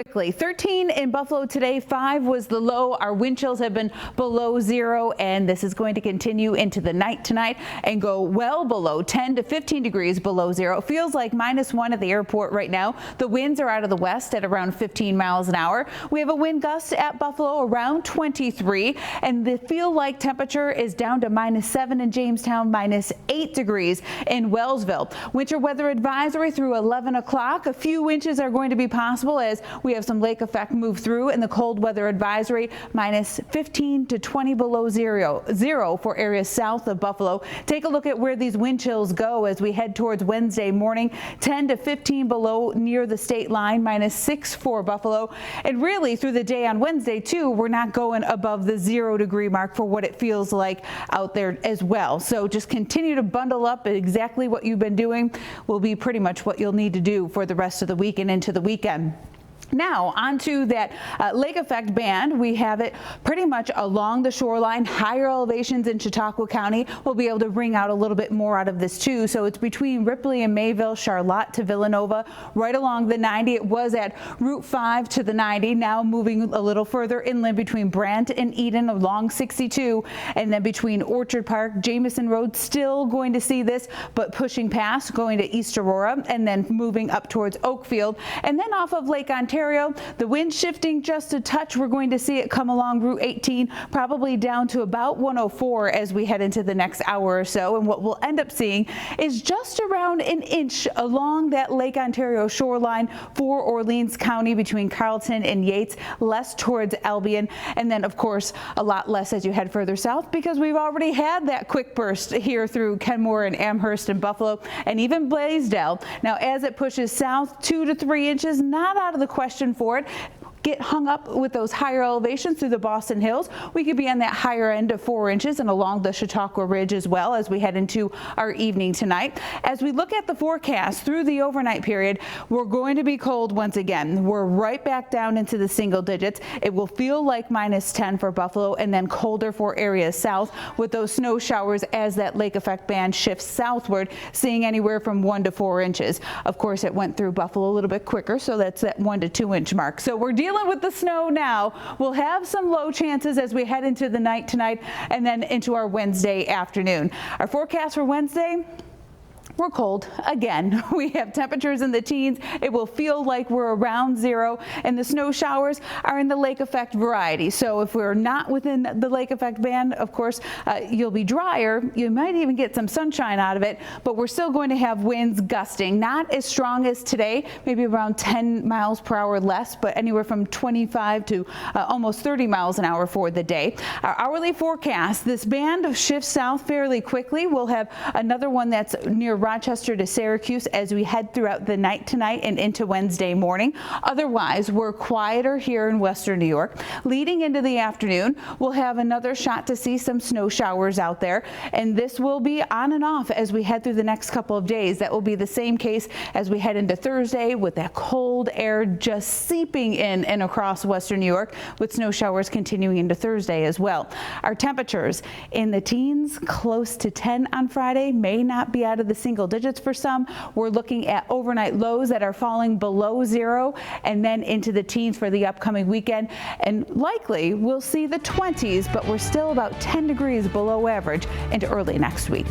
Quickly, 13 in Buffalo today, 5 was the low. Our wind chills have been below 0, and this is going to continue into the night tonight and go well below 10 to 15 degrees below 0. It feels like -1 at the airport right now. The winds are out of the west at around 15 miles an hour. We have a wind gust at Buffalo around 23, and the feel like temperature is down to -7 in Jamestown, -8 degrees in Wellsville. Winter weather advisory through 11 o'clock. A few inches are going to be possible as we have some lake effect move through, and the cold weather advisory -15 to 20 below zero for areas south of Buffalo. Take a look at where these wind chills go as we head towards Wednesday morning. 10 to 15 below near the state line, -6 for Buffalo. And really through the day on Wednesday too, we're not going above the 0-degree mark for what it feels like out there as well. So just continue to bundle up. Exactly what you've been doing will be pretty much what you'll need to do for the rest of the week and into the weekend. Now onto that lake effect band. We have it pretty much along the shoreline. Higher elevations in Chautauqua County will be able to bring out a little bit more out of this too. So it's between Ripley and Mayville, Charlotte to Villanova, right along the 90. It was at Route 5 to the 90. Now moving a little further inland between Brant and Eden along 62, and then between Orchard Park, Jamison Road. Still going to see this, but pushing past, going to East Aurora, and then moving up towards Oakfield, and then off of Lake Ontario. The wind shifting just a touch. We're going to see it come along Route 18, probably down to about 104 as we head into the next hour or so. And what we'll end up seeing is just around an inch along that Lake Ontario shoreline for Orleans County between Carleton and Yates, less towards Albion. And then, of course, a lot less as you head further south because we've already had that quick burst here through Kenmore and Amherst and Buffalo and even Blaisdell. Now, as it pushes south, 2 to 3 inches, not out of the question for it. Get hung up with those higher elevations through the Boston Hills. We could be on that higher end of 4 inches and along the Chautauqua Ridge as well as we head into our evening tonight. As we look at the forecast through the overnight period, we're going to be cold once again. We're right back down into the single digits. It will feel like -10 for Buffalo and then colder for areas south with those snow showers as that lake effect band shifts southward, seeing anywhere from 1 to 4 inches. Of course, it went through Buffalo a little bit quicker, so that's that 1 to 2 inch mark. So we're dealing with the snow now. We'll have some low chances as we head into the night tonight and then into our Wednesday afternoon. Our forecast for Wednesday: we're cold again. We have temperatures in the teens. It will feel like we're around 0, and the snow showers are in the lake effect variety. So if we're not within the lake effect band, of course, you'll be drier. You might even get some sunshine out of it, but we're still going to have winds gusting, not as strong as today, maybe around 10 miles per hour less, but anywhere from 25 to almost 30 miles an hour for the day. Our hourly forecast: this band shifts south fairly quickly. We'll have another one that's near Rochester to Syracuse as we head throughout the night tonight and into Wednesday morning. Otherwise, we're quieter here in western New York. Leading into the afternoon, we'll have another shot to see some snow showers out there, and this will be on and off as we head through the next couple of days. That will be the same case as we head into Thursday with that cold air just seeping in and across western New York, with snow showers continuing into Thursday as well. Our temperatures in the teens, close to 10 on Friday, may not be out of the single digits for some. We're looking at overnight lows that are falling below 0 and then into the teens for the upcoming weekend. And likely we'll see the 20s, but we're still about 10 degrees below average into early next week.